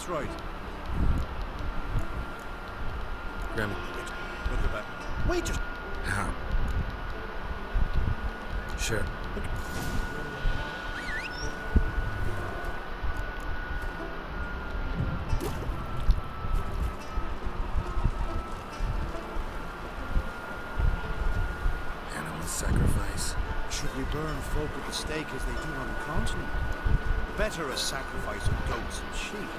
right. Grim. Look at that. Wait, just... How? Sure. Animal sacrifice. Should we burn folk at the stake as they do on the continent? Better a sacrifice of goats and sheep.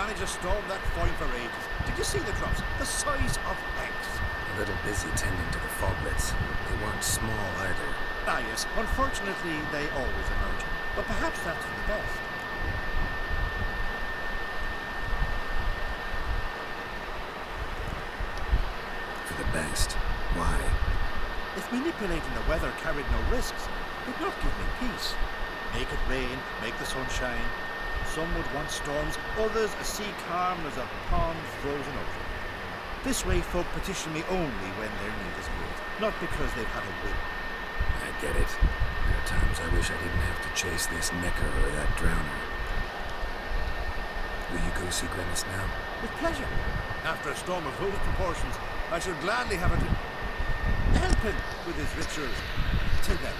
To storm that fine for ages. Did you see the drops? The size of eggs. A little busy tending to the foglets. They weren't small either. Ah, yes. Unfortunately, they always emerge. But perhaps that's for the best. For the best? Why? If manipulating the weather carried no risks, it would not give me peace. Make it rain, make the sun shine. Some would want storms, others a sea calm as a pond frozen over. This way folk petition me only when their need is great, not because they've had a whim. I get it. There are times I wish I didn't have to chase this necker or that drowner. Will you go see Glennis now? With pleasure. After a storm of those proportions, I should gladly have her to help him with his rituals. Till then.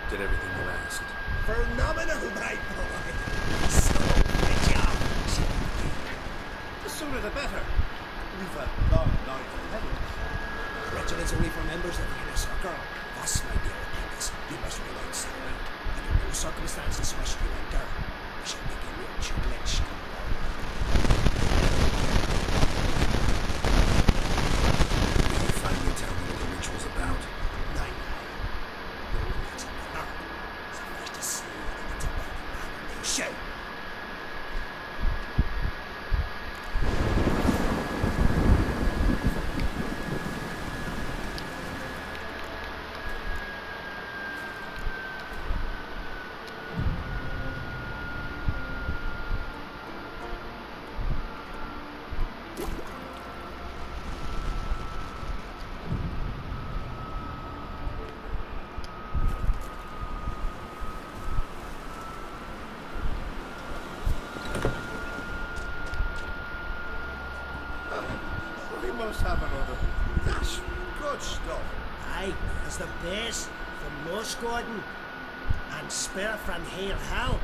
Did everything you asked? Phenomenal, my boy. So, good job. The sooner the better. We've a long night ahead of us. Reginald's only for members of the inner circle. Thus, my dear apprentice, you must remain silent. Under no circumstances must you enter. We shall begin your tutelage. Will you finally tell me what the ritual's about? Nine. No one makes a manner. So first to see that it's a welcome manor. We must have another. That's good stuff. Aye, it's the best from Moss Gordon and spare from Hale Hell.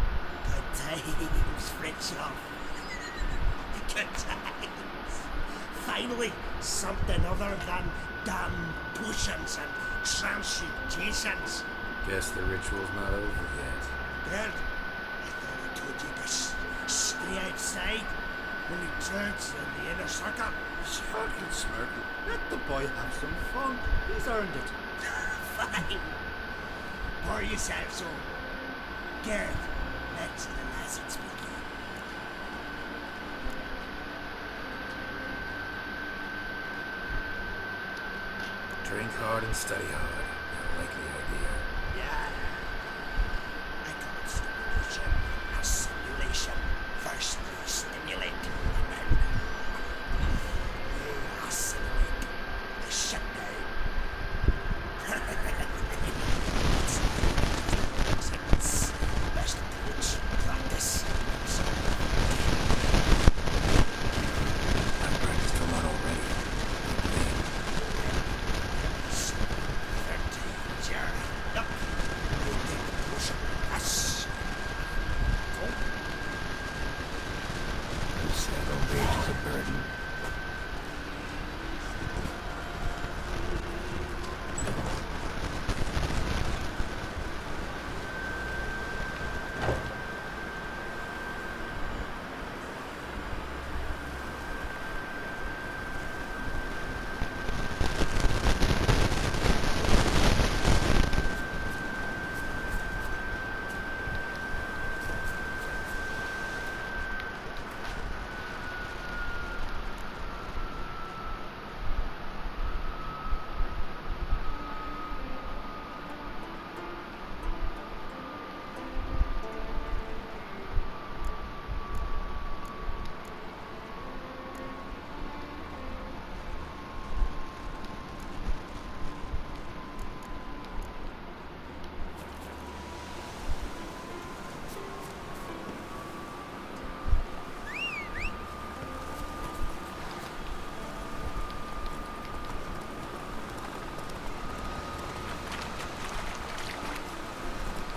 Good times, Fritjof. Good times. Finally, something other than damn potions and transmutations. Guess the ritual's not over yet. Bird, I thought I told you to stay outside when he turns in the inner circle. Smirkle, smirkle. Let the boy have some fun. He's earned it. Fine. Pour yourself some. Gerd, let's the lessons begin. Drink hard and study hard. I like the idea. Yeah. I call it stimulation as simulation. First you stimulate, and then you assimilate the shutdown. It's best approach, practice. I've practiced a lot already. Look, you take the potion. Yes. Go. Sad old age is a burden.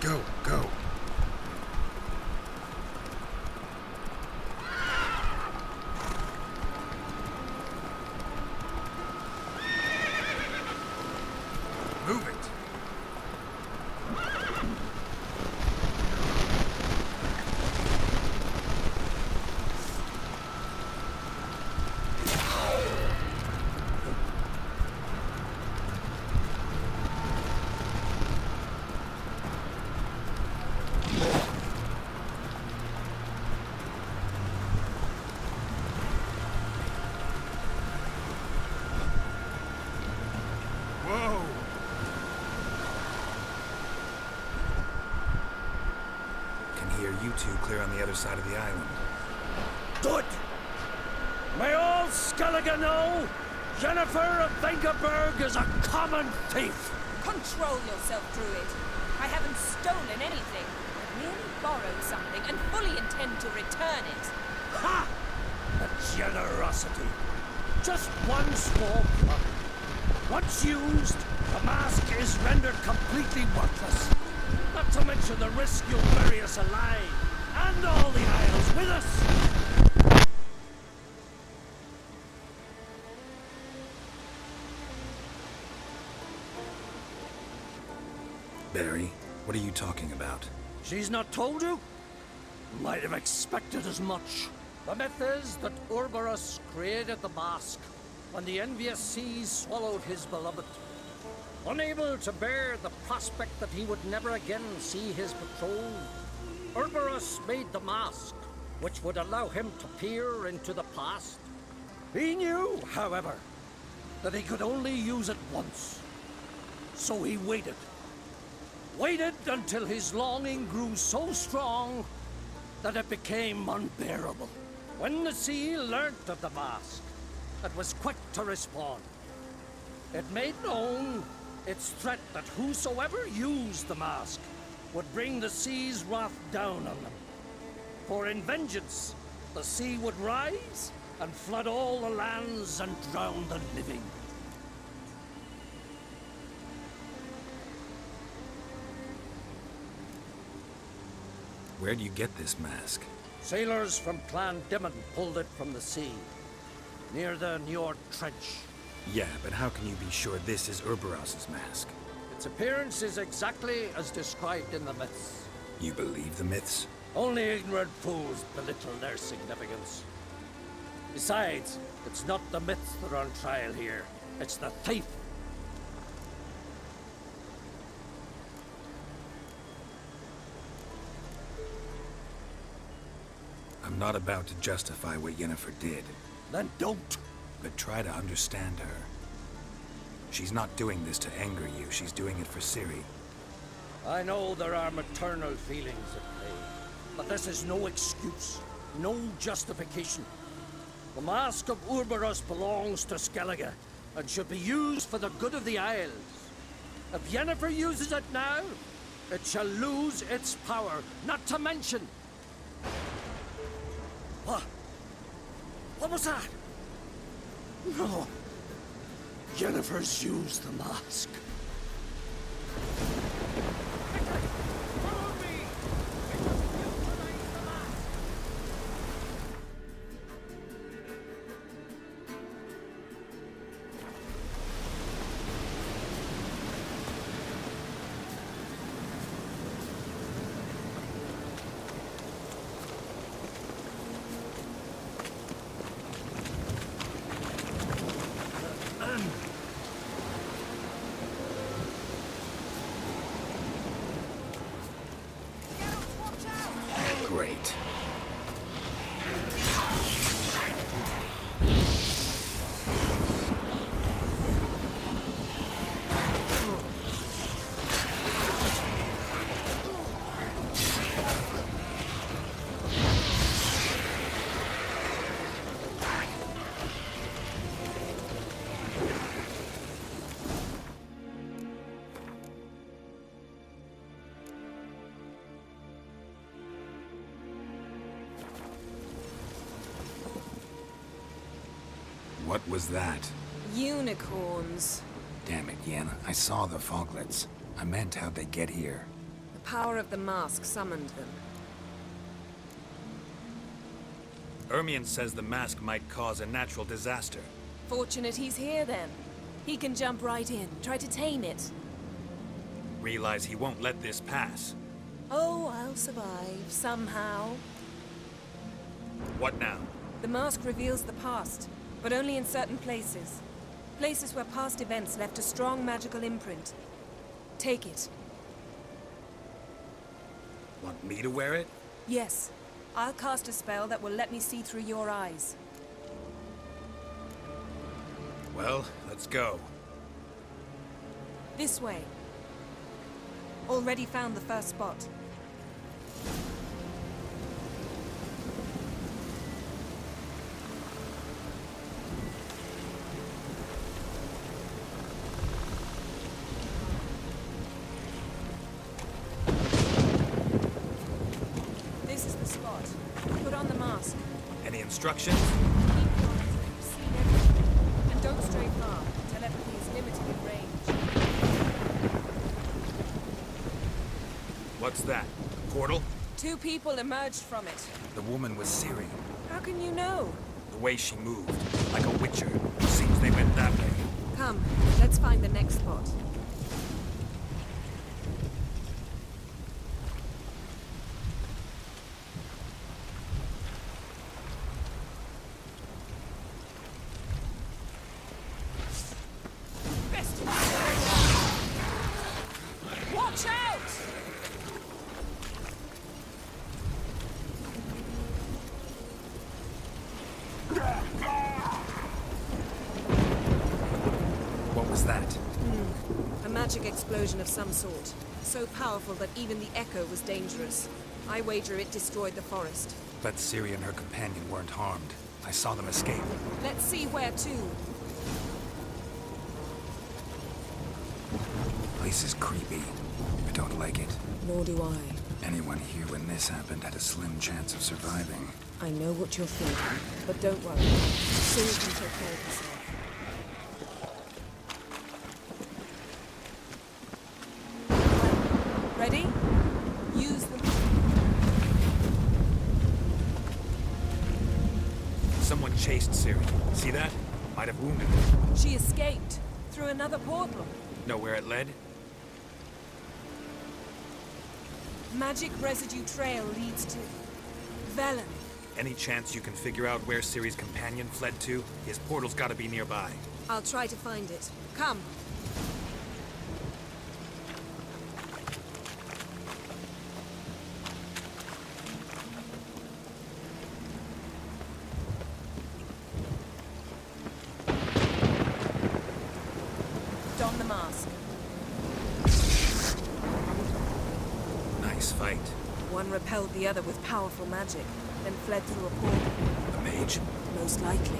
Go, go. Move it. Whoa! Can hear you two clear on the other side of the island. Good! May all Skellige know Jennifer of Vengerberg is a common thief! Control yourself, Druid. I haven't stolen anything. I've merely borrowed something and fully intend to return it. Ha! A generosity. Just one small plug. Once used, the mask is rendered completely worthless. Not to mention the risk you'll bury us alive, and all the Isles with us! Barry, what are you talking about? She's not told you? Might have expected as much. The myth is that Urberus created the mask when the envious seas swallowed his beloved. Unable to bear the prospect that he would never again see his betrothed, Urberus made the mask, which would allow him to peer into the past. He knew, however, that he could only use it once. So he waited. Waited until his longing grew so strong that it became unbearable. When the sea learnt of the mask, it was quick to respond. It made known its threat that whosoever used the mask would bring the sea's wrath down on them. For in vengeance, the sea would rise and flood all the lands and drown the living. Where'd you get this mask? Sailors from Clan Dimon pulled it from the sea, near the Njord Trench. Yeah, but how can you be sure this is Urberos's mask? Its appearance is exactly as described in the myths. You believe the myths? Only ignorant fools belittle their significance. Besides, it's not the myths that are on trial here. It's the thief. I'm not about to justify what Yennefer did, Then don't. but try to understand her. She's not doing this to anger you, she's doing it for Ciri. I know there are maternal feelings at play, but this is no excuse, no justification. The Mask of Urberus belongs to Skellige, and should be used for the good of the Isles. If Yennefer uses it now, it shall lose its power, not to mention... What? What was that? No. Yennefer's used the mask. Great. What was that? Unicorns. Damn it, Yen. I saw the foglets. I meant how'd they get here? The power of the mask summoned them. Ermion says the mask might cause a natural disaster. Fortunate he's here then. He can jump right in, try to tame it. Realize he won't let this pass. Oh, I'll survive, somehow. What now? The mask reveals the past, but only in certain places. Places where past events left a strong magical imprint. Take it. Want me to wear it? Yes. I'll cast a spell that will let me see through your eyes. Well, let's go. This way. Already found the first spot. This is the spot. Put on the mask. Any instructions? Keep your eyes open, see everything. And don't stray far. Telepathy is limited in range. What's that? A portal? 2 people emerged from it. The woman was Ciri. How can you know? The way she moved, like a witcher. Seems they went that way. Come, let's find the next spot. Watch out! What was that? A magic explosion of some sort. So powerful that even the echo was dangerous. I wager it destroyed the forest. But Ciri and her companion weren't harmed. I saw them escape. Let's see where to. Place is creepy. I don't like it. Nor do I. Anyone here when this happened had a slim chance of surviving. I know what you're thinking, but don't worry. Ciri can take care of herself. Ready? Use them. Someone chased Ciri. See that? Might have wounded her. She escaped through another portal. Know where it led? Magic residue trail leads to Velen. Any chance you can figure out where Ciri's companion fled to? His portal's gotta be nearby. I'll try to find it. Come. Don the mask. Nice fight. One repelled the other with powerful magic, then fled through a portal. A mage? Most likely.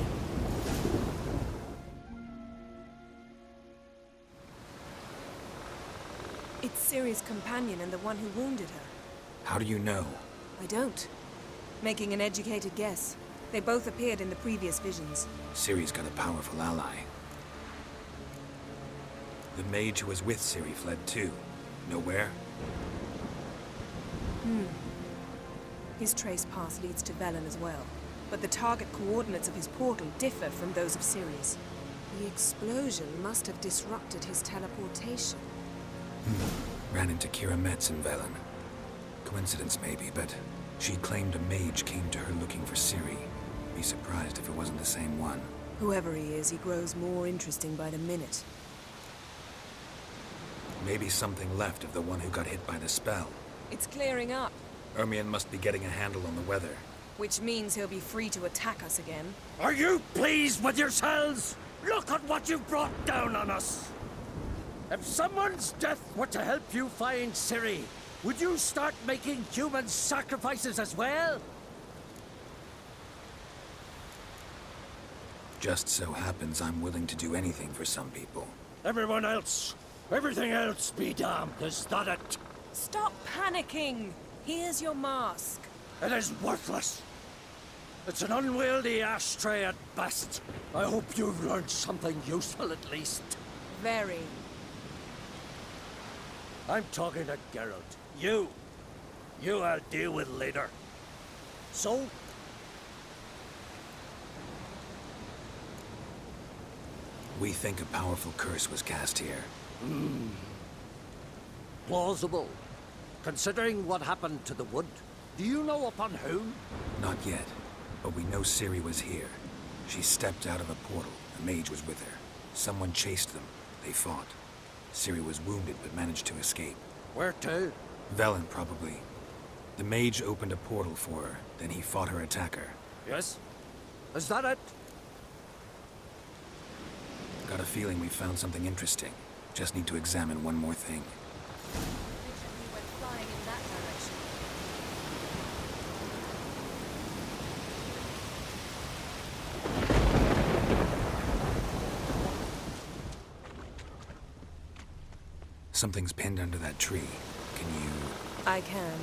It's Ciri's companion and the one who wounded her. How do you know? I don't. Making an educated guess. They both appeared in the previous visions. Ciri's got a powerful ally. The mage who was with Ciri fled too. Know where? His trace path leads to Velen as well. But the target coordinates of his portal differ from those of Ciri's. The explosion must have disrupted his teleportation. Ran into Kira Metz in Velen. Coincidence maybe, but she claimed a mage came to her looking for Ciri. Be surprised if it wasn't the same one. Whoever he is, he grows more interesting by the minute. Maybe something left of the one who got hit by the spell. It's clearing up, Ermion must be getting a handle on the weather. which means he'll be free to attack us again. Are you pleased with yourselves? Look at what you've brought down on us! If someone's death were to help you find Ciri, would you start making human sacrifices as well? Just so happens I'm willing to do anything for some people. Everyone else, everything else be damned, is that it? Stop panicking! Here's your mask. It is worthless. It's an unwieldy ashtray at best. I hope you've learned something useful at least. Very. I'm talking to Geralt. You I'll deal with later. So? We think a powerful curse was cast here. Plausible. Considering what happened to the wood, do you know upon whom? Not yet, but we know Ciri was here. She stepped out of a portal. A mage was with her. Someone chased them. They fought. Ciri was wounded but managed to escape. Where to? Velen, probably. The mage opened a portal for her, then he fought her attacker. Yes? Is that it? Got a feeling we found something interesting. Just need to examine one more thing. We went flying in that direction. Something's pinned under that tree. Can you... I can.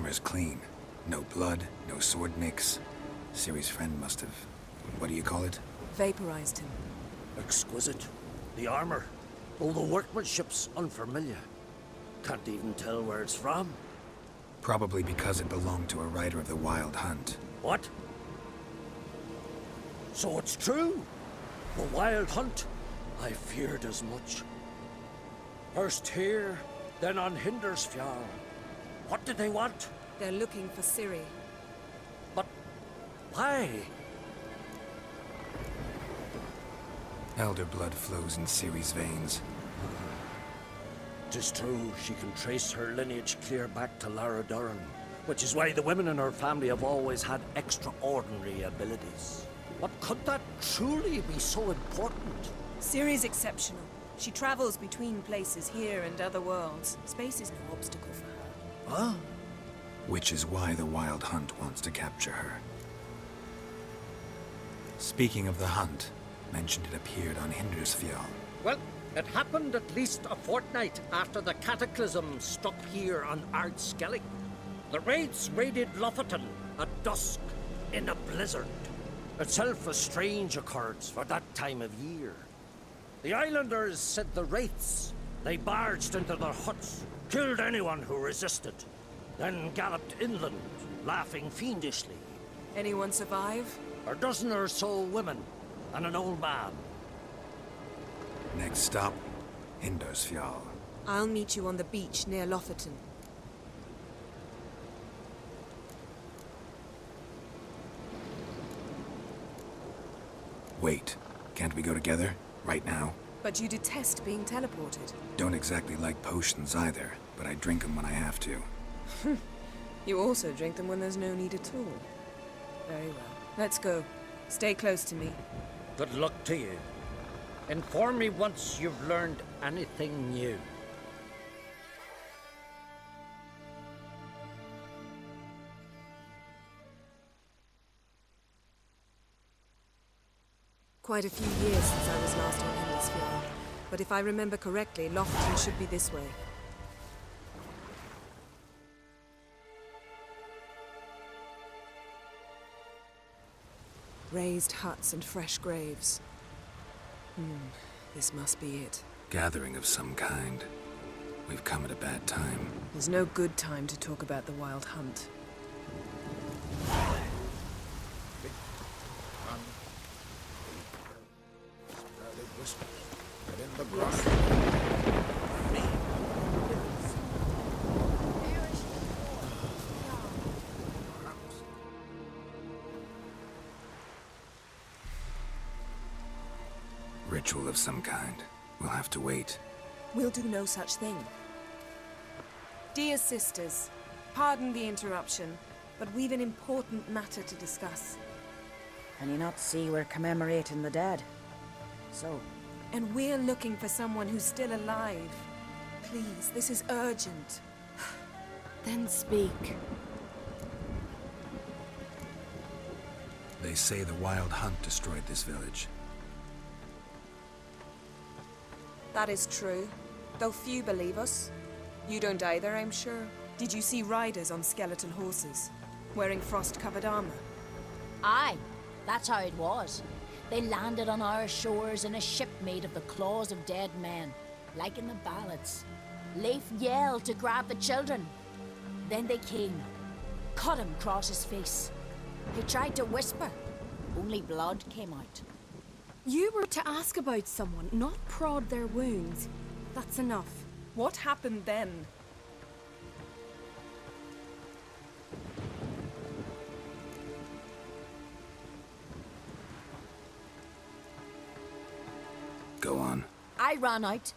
armor's clean. No blood, no sword nicks. Ciri's friend must have... what do you call it? Vaporized him. Exquisite. The armor, all the workmanship's unfamiliar. Can't even tell where it's from. Probably because it belonged to a rider of the Wild Hunt. What? So it's true? The Wild Hunt? I feared as much. First here, then on Hindersfjall. What did they want? They're looking for Ciri. But why? Elder blood flows in Ciri's veins. Tis true, she can trace her lineage clear back to Lara Duran, which is why the women in her family have always had extraordinary abilities. But could that truly be so important? Ciri's exceptional. She travels between places here and other worlds. Space is no obstacle for her. Huh? Which is why the Wild Hunt wants to capture her. Speaking of the hunt, mentioned it appeared on Hindersfjall. Well, it happened at least a fortnight after the cataclysm struck here on Ardskellig. The raids raided Lofoten at dusk in a blizzard. Itself a strange occurrence for that time of year. The islanders said the wraiths. They barged into their huts, killed anyone who resisted, then galloped inland, laughing fiendishly. Anyone survive? A dozen or so women, and an old man. Next stop, Hindersfjall. I'll meet you on the beach near Lofoten. Wait, can't we go together? Right now? But you detest being teleported. Don't exactly like potions either, but I drink them when I have to. You also drink them when there's no need at all. Very well. Let's go. Stay close to me. Good luck to you. Inform me once you've learned anything new. Quite a few years since I was last on Hindersfjall. But if I remember correctly, Lofoten should be this way. Raised huts and fresh graves. This must be it. Gathering of some kind. We've come at a bad time. There's no good time to talk about the Wild Hunt. Ritual of some kind. We'll have to wait. We'll do no such thing. Dear sisters, pardon the interruption, but we've an important matter to discuss. Can you not see we're commemorating the dead? So, And we're looking for someone who's still alive. Please, this is urgent. then speak. They say the Wild Hunt destroyed this village. That is true, though few believe us. You don't either, I'm sure. Did you see riders on skeleton horses, wearing frost-covered armor? Aye, that's how it was. They landed on our shores in a ship made of the claws of dead men, like in the ballads. Leif yelled to grab the children. Then they came, cut him across his face. He tried to whisper, only blood came out. You were to ask about someone, not prod their wounds. That's enough. What happened then? Go on. I ran out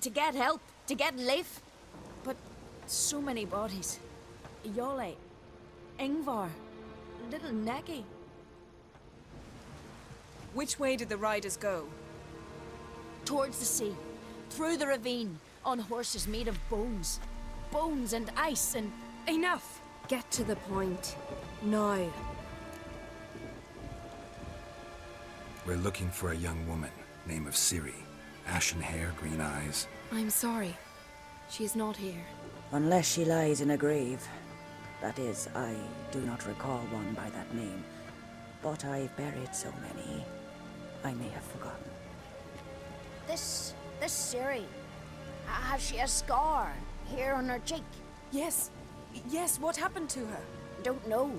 to get help, to get Leif. But so many bodies. Yole, Ingvar, little Neki. Which way did the riders go? Towards the sea, through the ravine, on horses made of bones. Bones and ice and... Enough! Get to the point. Now. We're looking for a young woman, name of Ciri. Ashen hair, green eyes. I'm sorry. She is not here. Unless she lies in a grave. That is, I do not recall one by that name. But I've buried so many, I may have forgotten. This Ciri, has she a scar here on her cheek? Yes. Yes, what happened to her? Don't know.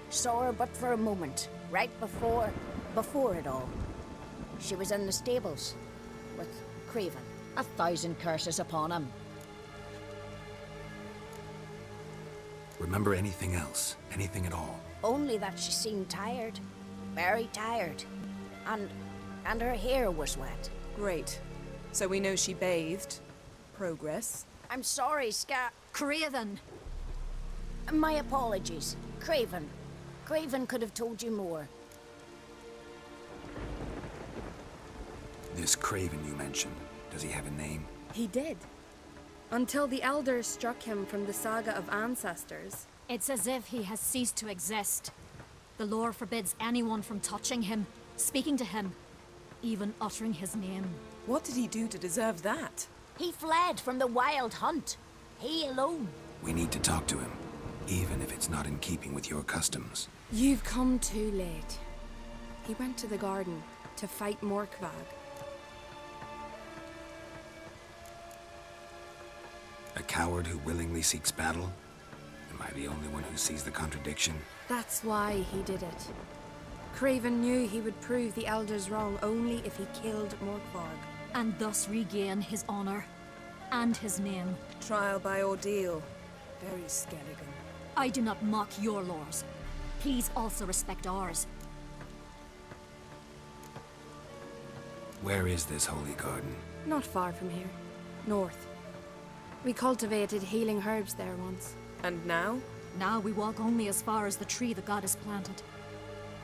Saw her but for a moment, right before it all. She was in the stables with Craven. 1,000 curses upon him. Remember anything else? Anything at all? Only that she seemed tired. Very tired. And her hair was wet. Great. So we know she bathed. Progress. I'm sorry, Craven! My apologies. Craven. Craven could have told you more. This Craven you mentioned, does he have a name? He did. Until the elders struck him from the saga of ancestors. It's as if he has ceased to exist. The lore forbids anyone from touching him, speaking to him, even uttering his name. What did he do to deserve that? He fled from the wild hunt. He alone. We need to talk to him, even if it's not in keeping with your customs. You've come too late. He went to the garden to fight Morkvag. A coward who willingly seeks battle? Am I the only one who sees the contradiction? That's why he did it. Craven knew he would prove the elders wrong only if he killed Morkvarg. And thus regain his honor and his name. Trial by ordeal. Very Skelligan. I do not mock your laws. Please also respect ours. Where is this holy garden? Not far from here. North. We cultivated healing herbs there once. And now? Now we walk only as far as the tree the goddess planted.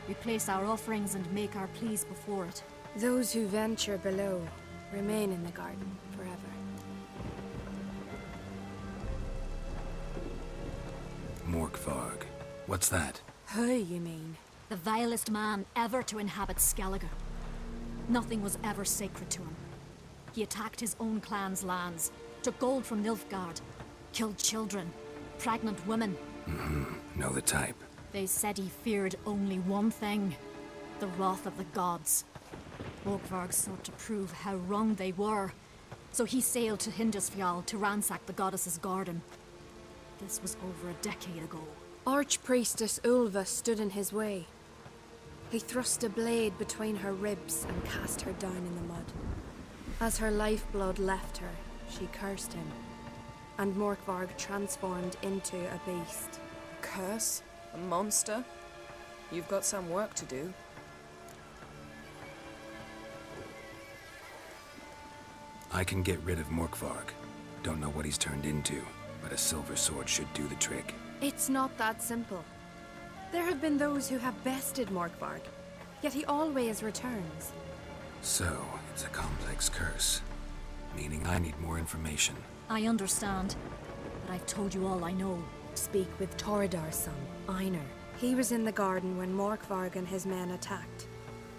We place our offerings and make our pleas before it. Those who venture below remain in the garden forever. Morkvarg. What's that? Who, you mean? The vilest man ever to inhabit Skellige. Nothing was ever sacred to him. He attacked his own clan's lands, took gold from Nilfgaard, killed children, pregnant women. Know the type. They said he feared only one thing, the wrath of the gods. Morkvarg sought to prove how wrong they were, so he sailed to Hindisfjall to ransack the goddess's garden. This was over a decade ago. Archpriestess Ulva stood in his way. He thrust a blade between her ribs and cast her down in the mud. As her lifeblood left her, she cursed him, and Morkvarg transformed into a beast. Curse? A monster? You've got some work to do. I can get rid of Morkvarg. Don't know what he's turned into, but a silver sword should do the trick. It's not that simple. There have been those who have bested Morkvarg, yet he always returns. So, it's a complex curse, meaning I need more information. I understand, but I've told you all I know. Speak with Torridar's son, Einar. He was in the garden when Morkvarg and his men attacked.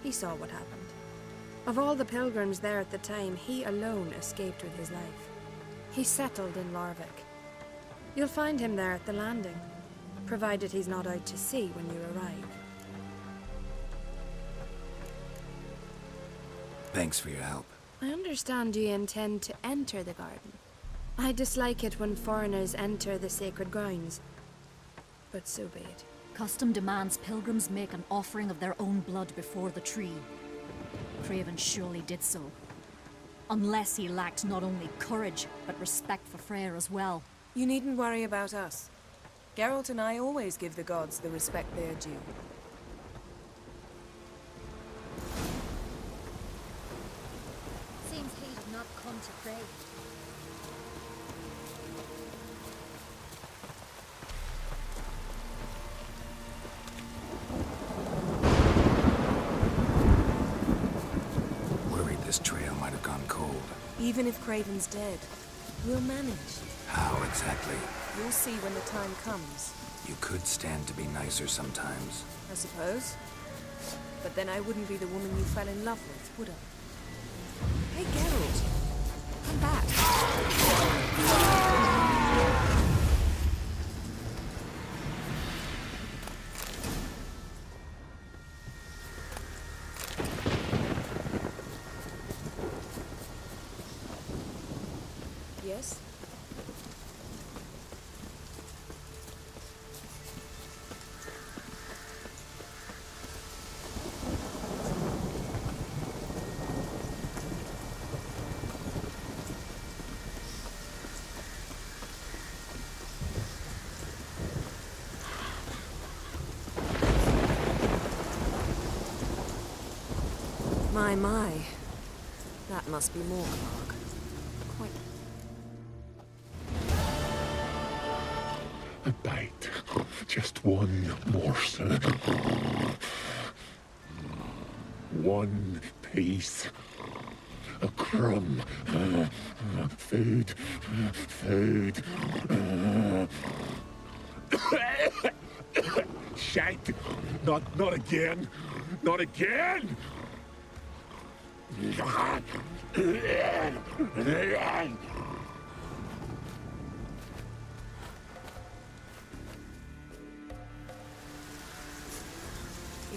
He saw what happened. Of all the pilgrims there at the time, he alone escaped with his life. He settled in Larvik. You'll find him there at the landing, provided he's not out to sea when you arrive. Thanks for your help. I understand you intend to enter the garden. I dislike it when foreigners enter the sacred grounds, but so be it. Custom demands pilgrims make an offering of their own blood before the tree. Craven surely did so. Unless he lacked not only courage, but respect for Freyr as well. You needn't worry about us. Geralt and I always give the gods the respect they are due. Seems he did not come to pray. Worried this trail might have gone cold. Even if Craven's dead, we'll manage. How exactly? You'll see when the time comes. You could stand to be nicer sometimes. I suppose. But then I wouldn't be the woman you fell in love with, would I? Hey, Geralt! Come back! My. That must be Morkvarg. Quite... A bite. Just one morsel. One piece. A crumb. Food. Food. Shite. Not again. Not again. He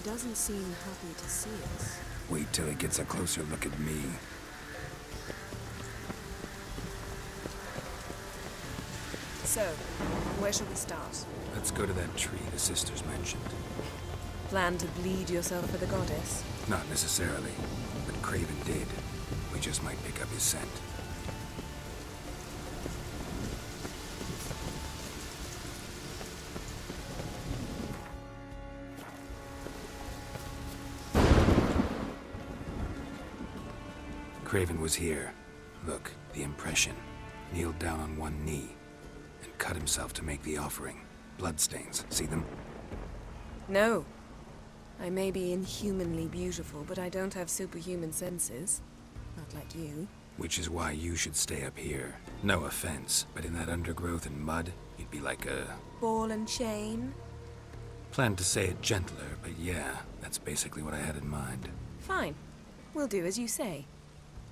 doesn't seem happy to see us. Wait till he gets a closer look at me. So, where shall we start? Let's go to that tree the sisters mentioned. Plan to bleed yourself for the goddess? Not necessarily, but Craven did. We just might pick up his scent. Craven was here. Look, the impression. Kneeled down on one knee and cut himself to make the offering. Bloodstains, see them? No. I may be inhumanly beautiful, but I don't have superhuman senses. Not like you. Which is why you should stay up here. No offense, but in that undergrowth and mud, you'd be like a... Ball and chain? Planned to say it gentler, but yeah, that's basically what I had in mind. Fine. We'll do as you say.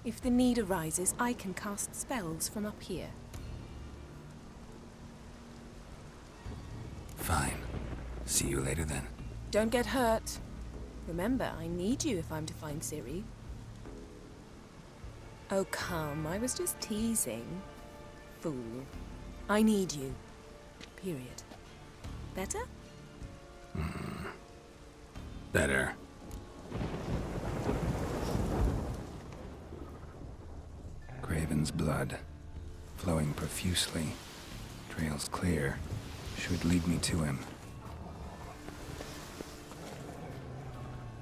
If the need arises, I can cast spells from up here. Fine. See you later then. Don't get hurt. Remember, I need you if I'm to find Ciri. Oh, come. I was just teasing. Fool. I need you. Period. Better? Better. Craven's blood, flowing profusely. Trails clear. Should lead me to him.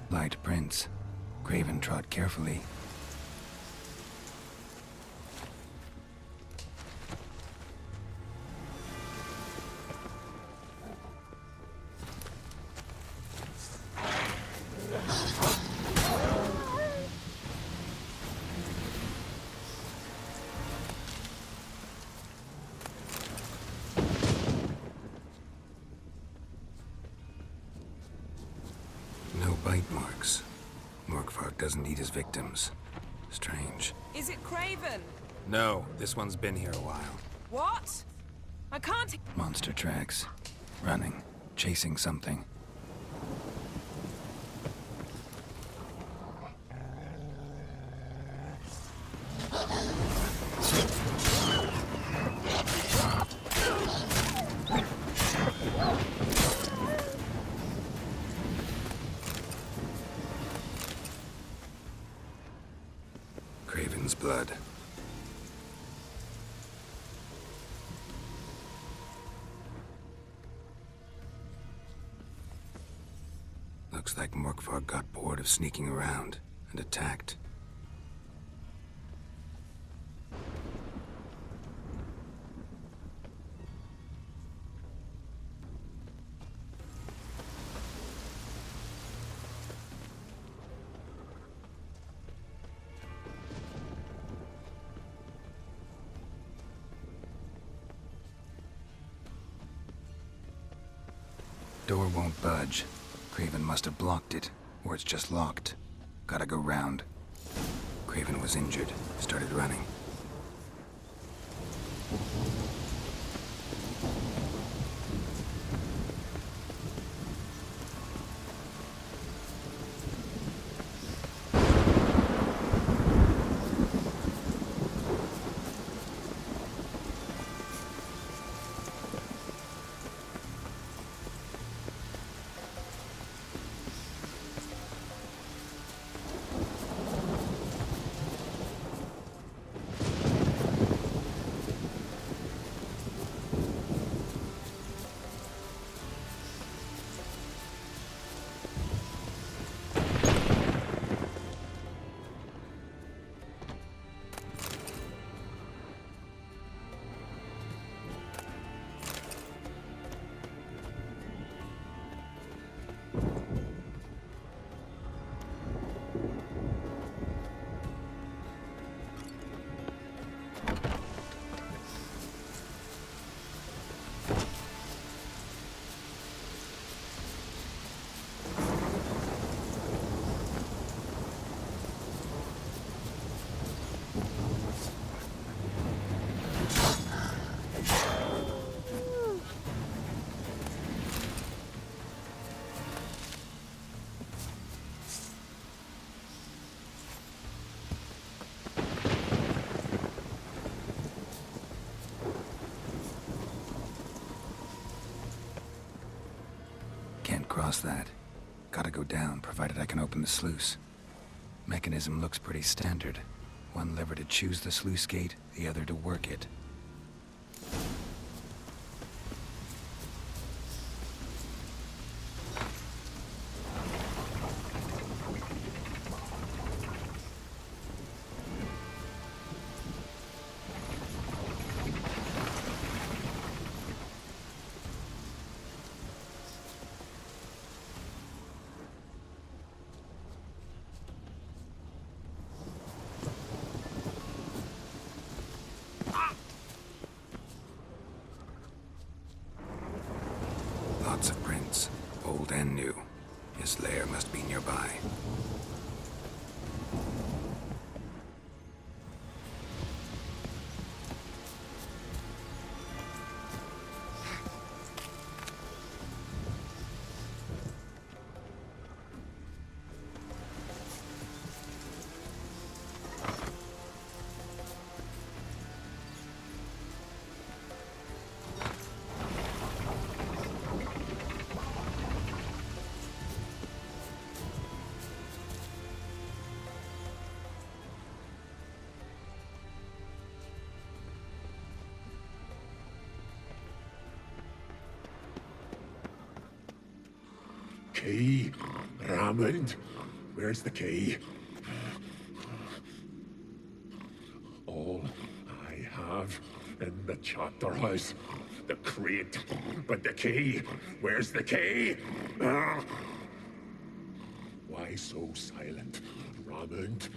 Light prints. Craven trod carefully. No bite marks. Morkvarg doesn't eat his victims. Strange. Is it Craven? No, this one's been here a while. What? I can't... Monster tracks. Running. Chasing something. Craven's blood. Looks like Morkvarg got bored of sneaking around and attacked. Door won't budge. Craven must have blocked it, or it's just locked. Gotta go round. Craven was injured, started running. cross that. Gotta go down, provided I can open the sluice. Mechanism looks pretty standard. One lever to choose the sluice gate, the other to work it. Lots of prints, old and new. His lair must be nearby. Key? Raymond? Where's the key? All I have in the chapter house. The crate. But the key? Where's the key? Why so silent, Raymond?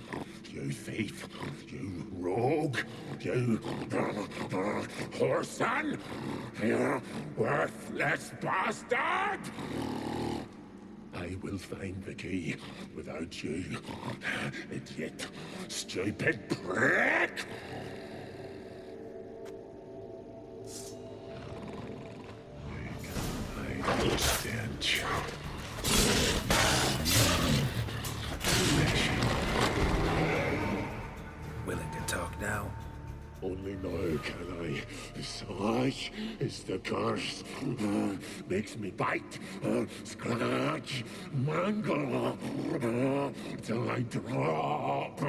You thief. You rogue. You whoreson. You worthless bastard! I will find the key without you, idiot, stupid prick! I can hide the stench. Willing to talk now? Only now can I. Such is the curse. Makes me bite, scratch, mangle, till I drop.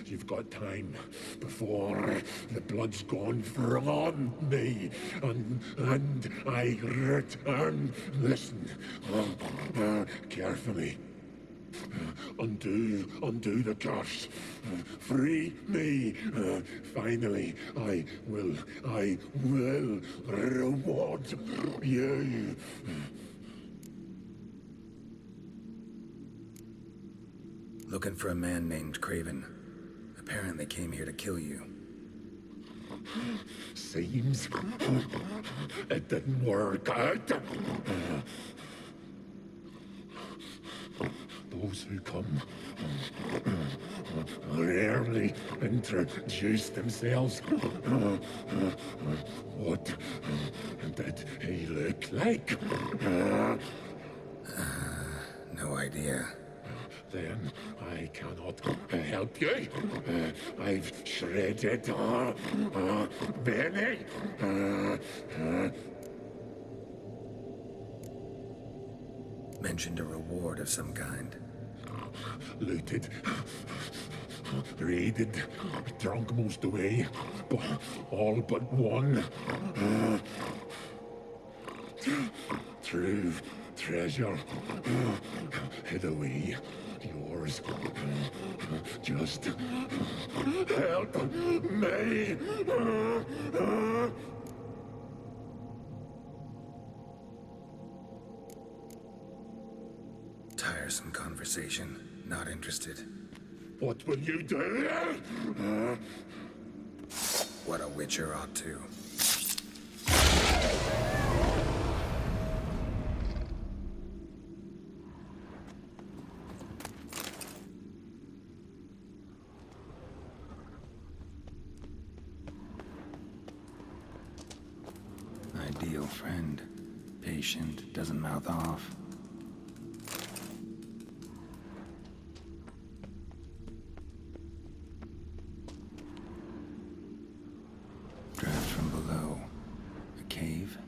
You've got time before the blood's gone from me, and I return. Listen, carefully. Undo the curse. Free me. Finally, I will reward you. Looking for a man named Craven. Apparently came here to kill you. Seems it didn't work out. Those who come rarely introduce themselves. What did he look like? No idea. Then I cannot help you. I've shredded many. Mentioned a reward of some kind. Looted, raided, drunk most away, but all but one. True treasure hid away. Yours. Just help me. Tiresome conversation. Not interested. What will you do? What a witcher ought to. Ideal friend. Patient, doesn't mouth off. Draft from below. A cave?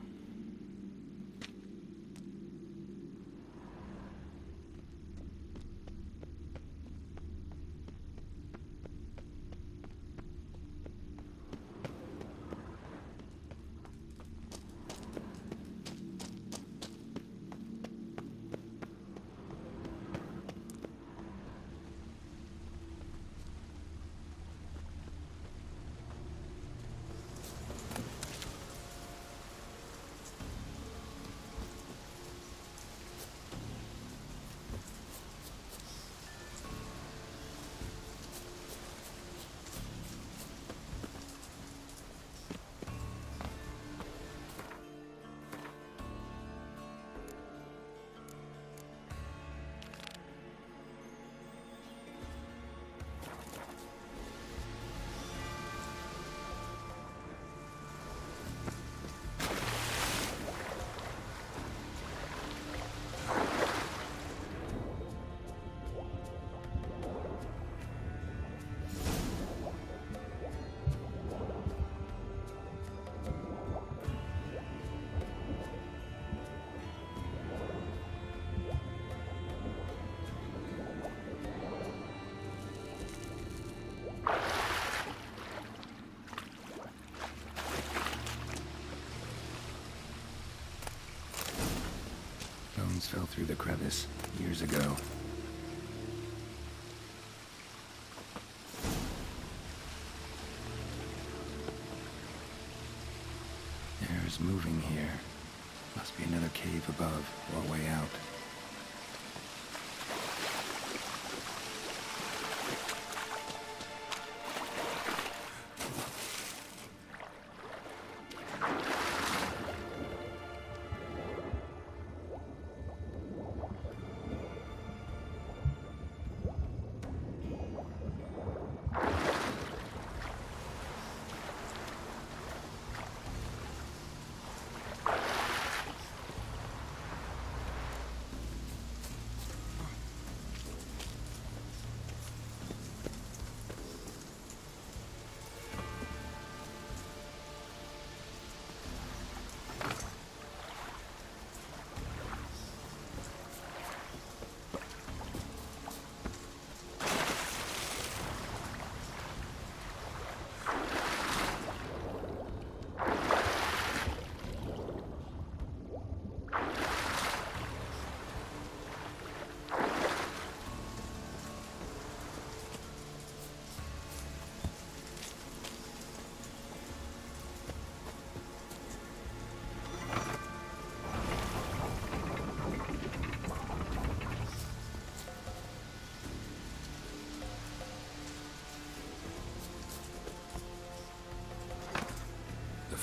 Stones fell through the crevice years ago. Air's moving here. Must be another cave above or a way out.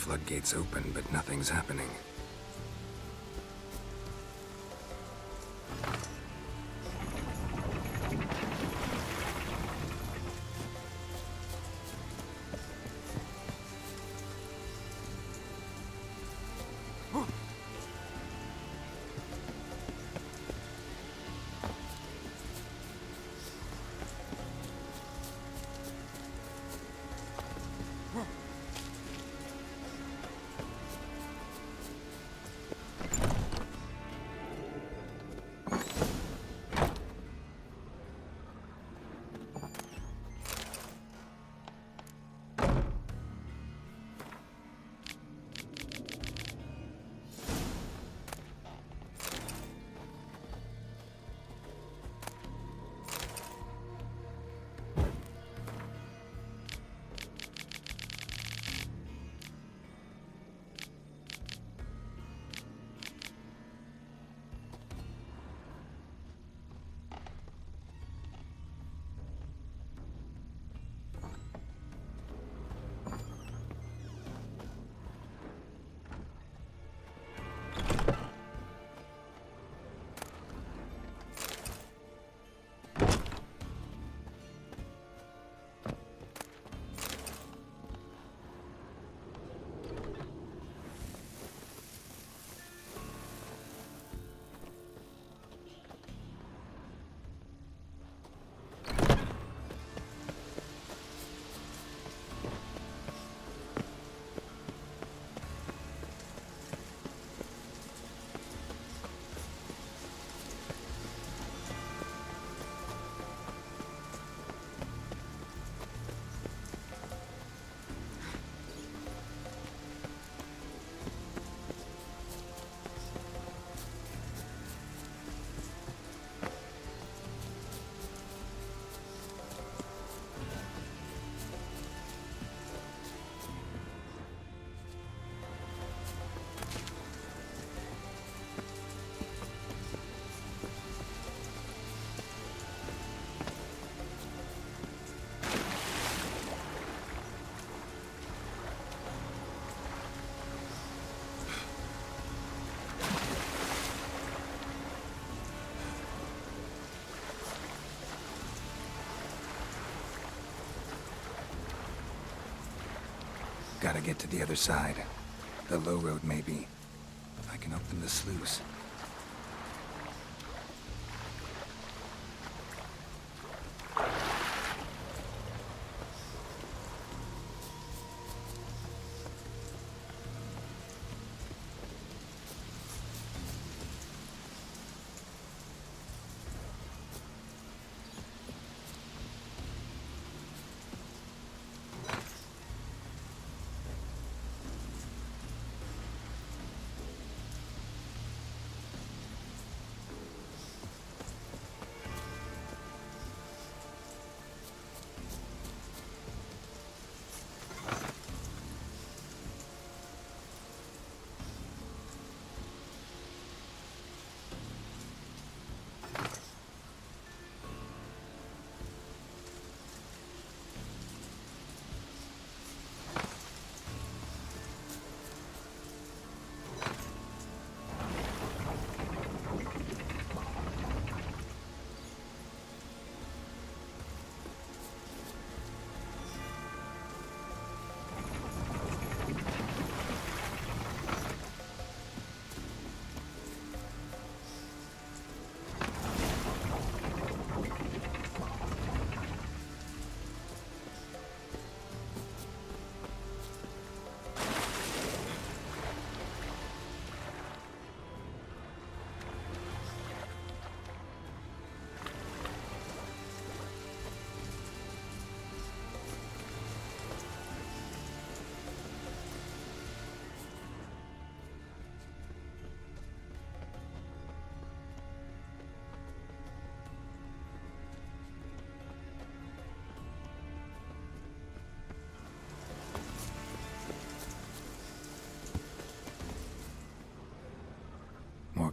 Floodgates open, but nothing's happening. Gotta get to the other side. The low road, maybe. I can open the sluice.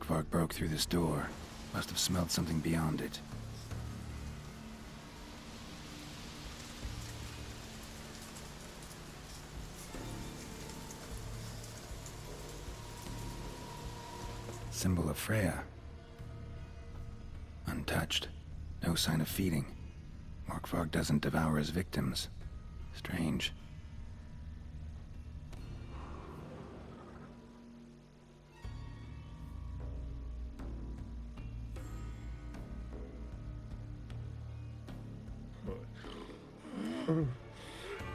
Morkvarg broke through this door. Must have smelled something beyond it. Symbol of Freya. Untouched. No sign of feeding. Morkvarg doesn't devour his victims. Strange.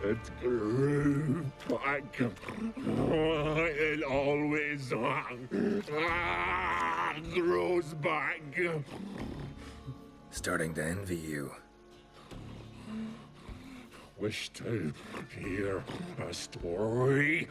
It grew back. It always grows back. Starting to envy you. Wish to hear a story?